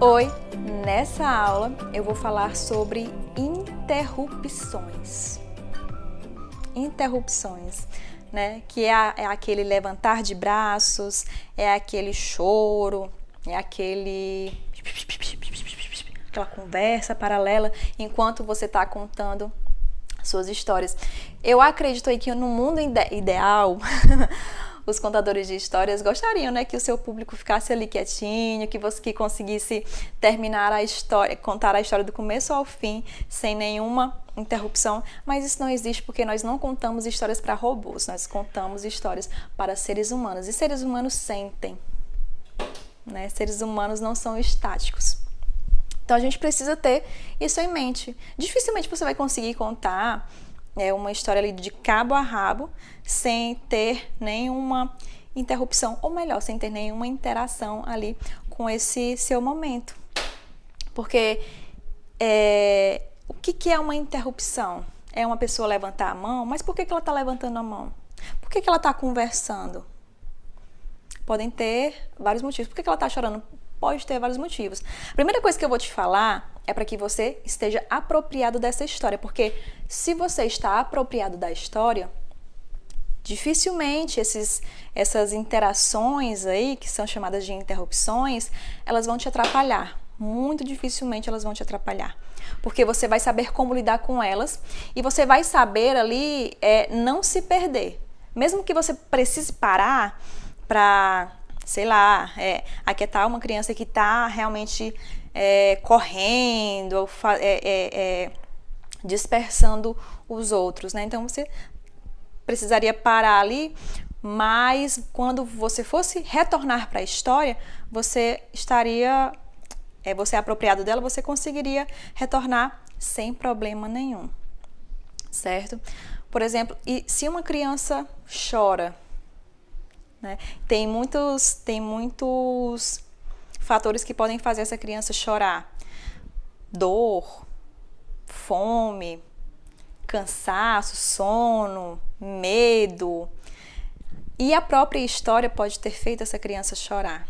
Oi, nessa aula eu vou falar sobre interrupções. Interrupções, né? Que é aquele levantar de braços, é aquele choro, é aquela conversa paralela enquanto você está contando suas histórias. Eu acredito aí que no mundo ideal os contadores de histórias gostariam, né, que o seu público ficasse ali quietinho, que você conseguisse terminar a história, contar a história do começo ao fim, sem nenhuma interrupção, mas isso não existe porque nós não contamos histórias para robôs, nós contamos histórias para seres humanos, e seres humanos sentem, né? Seres humanos não são estáticos. Então a gente precisa ter isso em mente. Dificilmente você vai conseguir contar uma história ali de cabo a rabo sem ter nenhuma interrupção, ou melhor, sem ter nenhuma interação ali com esse seu momento. Porque o que é uma interrupção? É uma pessoa levantar a mão, mas por que ela está levantando a mão? Por que ela está conversando? Podem ter vários motivos. Por que ela está chorando? Pode ter vários motivos. A primeira coisa que eu vou te falar é para que você esteja apropriado dessa história, porque se você está apropriado da história, dificilmente essas interações aí, que são chamadas de interrupções, elas vão te atrapalhar. Muito dificilmente elas vão te atrapalhar, porque você vai saber como lidar com elas e você vai saber ali não se perder. Mesmo que você precise parar para, sei lá, aquietar uma criança que está realmente correndo, ou dispersando os outros, né? Então você precisaria parar ali, mas quando você fosse retornar para a história, você estaria, você é apropriado dela, você conseguiria retornar sem problema nenhum, certo? Por exemplo, e se uma criança chora, né? Tem muitos fatores que podem fazer essa criança chorar. Dor, fome, cansaço, sono, medo. E a própria história pode ter feito essa criança chorar.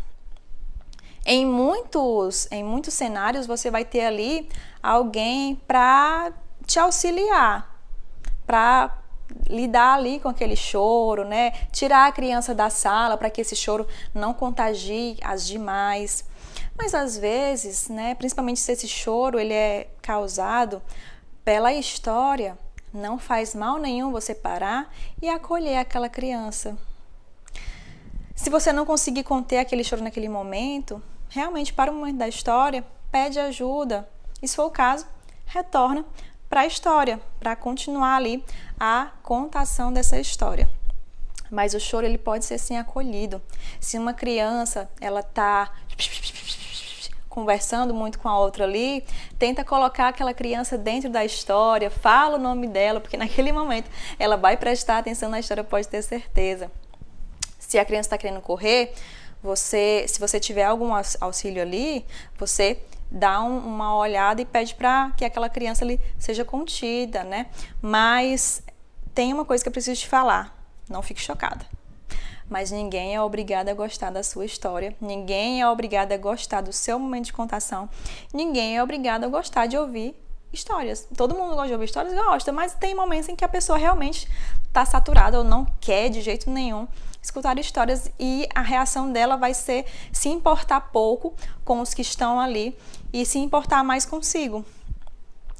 Em muitos cenários você vai ter ali alguém para te auxiliar, para lidar ali com aquele choro, né? Tirar a criança da sala para que esse choro não contagie as demais. Mas às vezes, né, principalmente se esse choro ele é causado pela história, não faz mal nenhum você parar e acolher aquela criança. Se você não conseguir conter aquele choro naquele momento, realmente para o momento da história, pede ajuda. E se for o caso, retorna para a história, para continuar ali a contação dessa história. Mas o choro ele pode ser sim acolhido. Se uma criança ela está conversando muito com a outra ali, tenta colocar aquela criança dentro da história, fala o nome dela, porque naquele momento ela vai prestar atenção na história, pode ter certeza. Se a criança está querendo correr, se você tiver algum auxílio ali, você dá uma olhada e pede para que aquela criança ali seja contida, né? Mas tem uma coisa que eu preciso te falar, não fique chocada. Mas ninguém é obrigado a gostar da sua história, ninguém é obrigado a gostar do seu momento de contação, ninguém é obrigado a gostar de ouvir histórias. Todo mundo gosta de ouvir histórias, gosta, mas tem momentos em que a pessoa realmente está saturada ou não quer de jeito nenhum escutar histórias e a reação dela vai ser se importar pouco com os que estão ali e se importar mais consigo,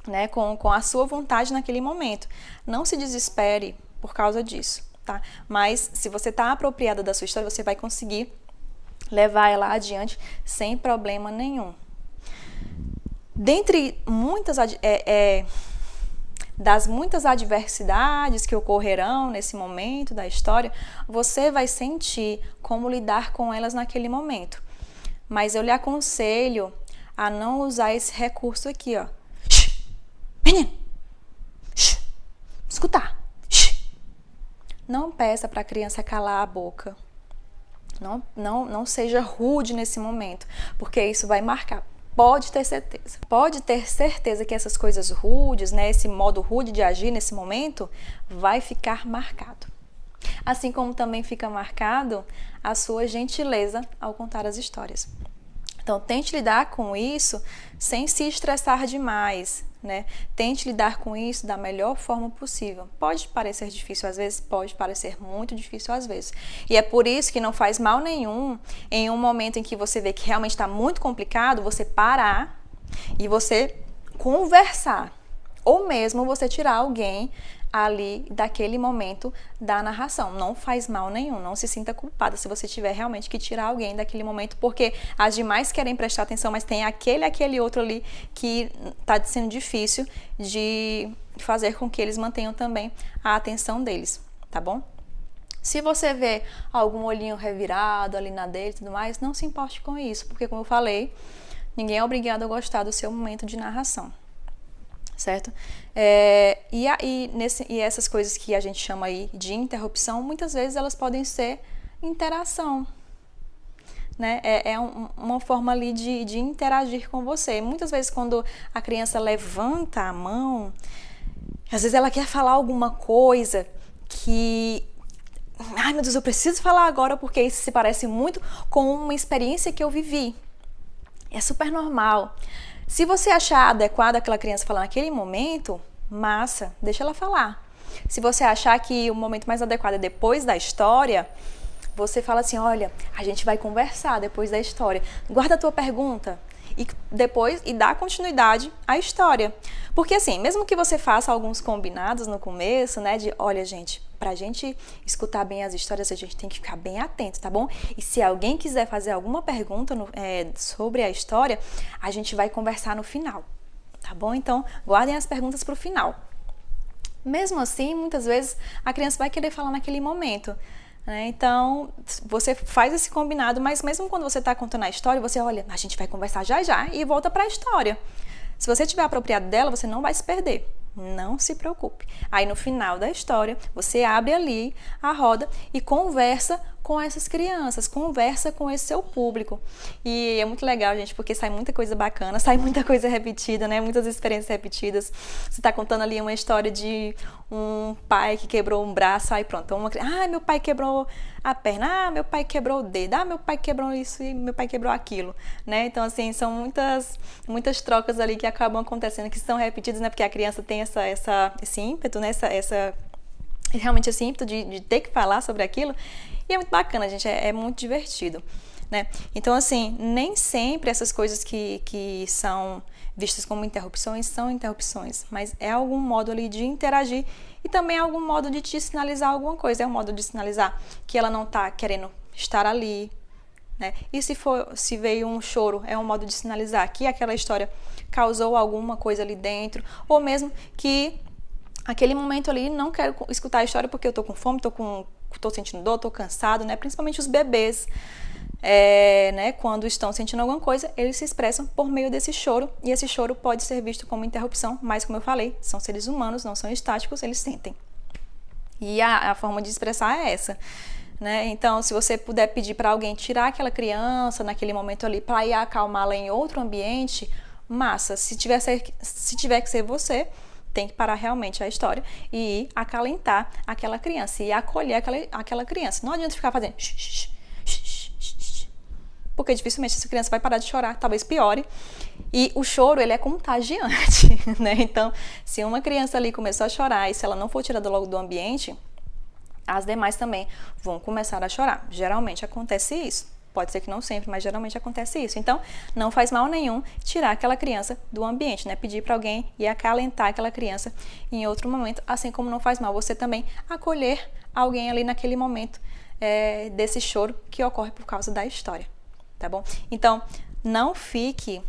né? Com a sua vontade naquele momento. Não se desespere por causa disso, tá? Mas se você está apropriada da sua história, você vai conseguir levar ela adiante sem problema nenhum. Dentre das muitas adversidades que ocorrerão nesse momento da história, você vai sentir como lidar com elas naquele momento. Mas eu lhe aconselho a não usar esse recurso aqui, ó. Shhh, menino! Shhh, escutar! Shhh. Não peça para a criança calar a boca. Não seja rude nesse momento, porque isso vai marcar. Pode ter certeza que essas coisas rudes, né, esse modo rude de agir nesse momento, vai ficar marcado. Assim como também fica marcado a sua gentileza ao contar as histórias. Então, tente lidar com isso sem se estressar demais, né? Tente lidar com isso da melhor forma possível. Pode parecer difícil às vezes, pode parecer muito difícil às vezes. E é por isso que não faz mal nenhum, em um momento em que você vê que realmente está muito complicado, você parar e você conversar. Ou mesmo você tirar alguém ali daquele momento da narração. Não faz mal nenhum, não se sinta culpada se você tiver realmente que tirar alguém daquele momento, porque as demais querem prestar atenção, mas tem aquele outro ali que está sendo difícil de fazer com que eles mantenham também a atenção deles, tá bom? Se você vê algum olhinho revirado ali na dele e tudo mais, não se importe com isso, porque como eu falei, ninguém é obrigado a gostar do seu momento de narração. Certo? E essas coisas que a gente chama aí de interrupção, muitas vezes elas podem ser interação, né? Uma forma ali de interagir com você. Muitas vezes quando a criança levanta a mão, às vezes ela quer falar alguma coisa que... Ai, meu Deus, eu preciso falar agora porque isso se parece muito com uma experiência que eu vivi. É super normal. Se você achar adequado aquela criança falar naquele momento, massa, deixa ela falar. Se você achar que o momento mais adequado é depois da história, você fala assim, olha, a gente vai conversar depois da história. Guarda a tua pergunta e depois dá continuidade à história. Porque assim, mesmo que você faça alguns combinados no começo, né, de olha, gente, pra gente escutar bem as histórias, a gente tem que ficar bem atento, tá bom? E se alguém quiser fazer alguma pergunta sobre a história, a gente vai conversar no final, tá bom? Então, guardem as perguntas pro final. Mesmo assim, muitas vezes a criança vai querer falar naquele momento, né? Então, você faz esse combinado, mas mesmo quando você está contando a história, você olha, a gente vai conversar já e volta para a história. Se você estiver apropriado dela, você não vai se perder. Não se preocupe. Aí no final da história, você abre ali a roda e conversa com essas crianças, conversa com esse seu público. E é muito legal, gente, porque sai muita coisa bacana, sai muita coisa repetida, né? Muitas experiências repetidas. Você está contando ali uma história de um pai que quebrou um braço, aí pronto. Meu pai quebrou a perna, meu pai quebrou o dedo, meu pai quebrou isso e meu pai quebrou aquilo, né? Então, assim, são muitas trocas ali que acabam acontecendo, que são repetidas, né? Porque a criança tem esse ímpeto, né? Realmente esse ímpeto de ter que falar sobre aquilo. E é muito bacana, gente, é muito divertido, né? Então, assim, nem sempre essas coisas que são vistas como interrupções são interrupções, mas é algum modo ali de interagir e também é algum modo de te sinalizar alguma coisa, é um modo de sinalizar que ela não está querendo estar ali, né? E se veio um choro, é um modo de sinalizar que aquela história causou alguma coisa ali dentro, ou mesmo que aquele momento ali não quero escutar a história porque eu tô com fome, tô sentindo dor, tô cansado, né? Principalmente os bebês, né? Quando estão sentindo alguma coisa, eles se expressam por meio desse choro, e esse choro pode ser visto como interrupção, mas como eu falei, são seres humanos, não são estáticos, eles sentem. E a forma de expressar é essa, né? Então, se você puder pedir para alguém tirar aquela criança naquele momento ali para ir acalmá-la em outro ambiente, massa. Se tiver que ser você, tem que parar realmente a história e ir acalentar aquela criança e acolher aquela criança. Não adianta ficar fazendo porque dificilmente essa criança vai parar de chorar, talvez piore. E o choro, ele é contagiante, né? Então, se uma criança ali começou a chorar e se ela não for tirada logo do ambiente, as demais também vão começar a chorar. Geralmente acontece isso. Pode ser que não sempre, mas geralmente acontece isso. Então, não faz mal nenhum tirar aquela criança do ambiente, né? Pedir para alguém e acalentar aquela criança em outro momento, assim como não faz mal você também acolher alguém ali naquele momento desse choro que ocorre por causa da história, tá bom? Então, não fique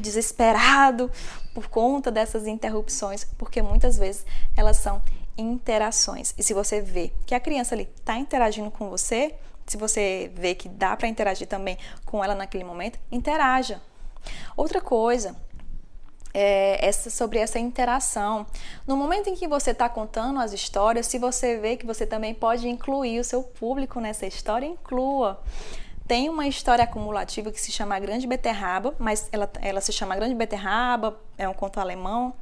desesperado por conta dessas interrupções, porque muitas vezes elas são interações. E se você vê que a criança ali está interagindo com você, se você vê que dá para interagir também com ela naquele momento, interaja. Outra coisa sobre essa interação. No momento em que você está contando as histórias, se você vê que você também pode incluir o seu público nessa história, inclua. Tem uma história acumulativa que se chama A Grande Beterraba, mas ela se chama A Grande Beterraba, é um conto alemão.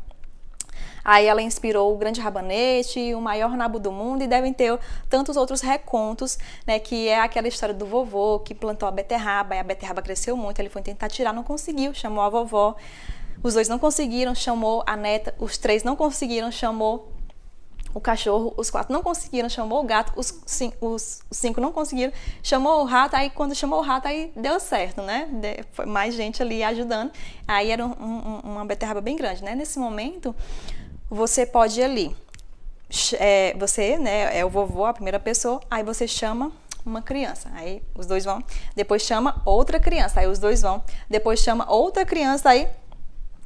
Aí ela inspirou o Grande Rabanete, o Maior Nabo do Mundo, e devem ter tantos outros recontos, né, que é aquela história do vovô que plantou a beterraba, e a beterraba cresceu muito, ele foi tentar tirar, não conseguiu, chamou a vovó, os dois não conseguiram, chamou a neta, os três não conseguiram, chamou o cachorro, os 4 não conseguiram, chamou o gato, os 5 não conseguiram, chamou o rato, aí quando chamou o rato, aí deu certo, né? Foi mais gente ali ajudando, aí era uma beterraba bem grande, né? Nesse momento, você pode ir ali, você, né, é o vovô, a primeira pessoa, aí você chama uma criança, aí os dois vão, depois chama outra criança, aí os dois vão, depois chama outra criança, aí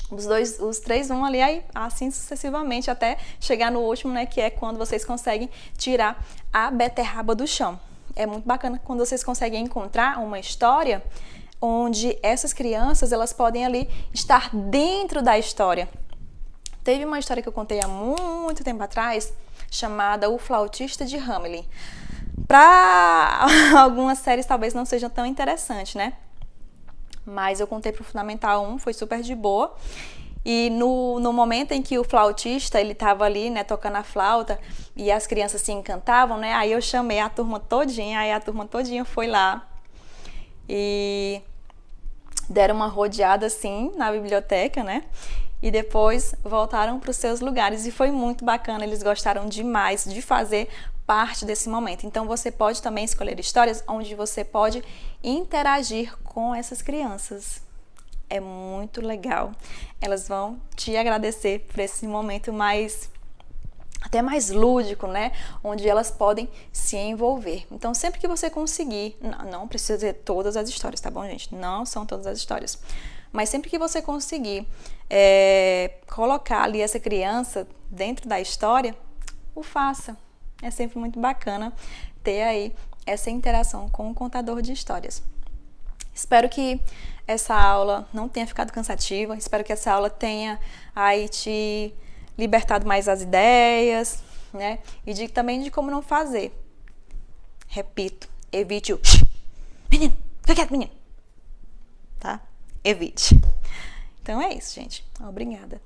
os três vão ali, aí assim sucessivamente, até chegar no último, né, que é quando vocês conseguem tirar a beterraba do chão. É muito bacana quando vocês conseguem encontrar uma história onde essas crianças, elas podem ali estar dentro da história. Teve uma história que eu contei há muito tempo atrás, chamada O Flautista de Hamelin. Para algumas séries talvez não seja tão interessante, né? Mas eu contei pro Fundamental 1, foi super de boa. E no momento em que o flautista, ele tava ali, né, tocando a flauta, e as crianças se encantavam, né, aí eu chamei a turma todinha, aí a turma todinha foi lá e deram uma rodeada, assim, na biblioteca, né, e depois voltaram para os seus lugares, e foi muito bacana, eles gostaram demais de fazer parte desse momento. Então você pode também escolher histórias onde você pode interagir com essas crianças. É muito legal. Elas vão te agradecer por esse momento até mais lúdico, né? Onde elas podem se envolver. Então, sempre que você conseguir, não precisa ser todas as histórias, tá bom, gente? Não são todas as histórias. Mas sempre que você conseguir colocar ali essa criança dentro da história, o faça. É sempre muito bacana ter aí essa interação com o contador de histórias. Espero que essa aula não tenha ficado cansativa, espero que essa aula tenha aí te libertado mais as ideias, né? E também de como não fazer. Repito, evite o menino, fica quieto, menino. Tá? Evite. Então é isso, gente. Obrigada.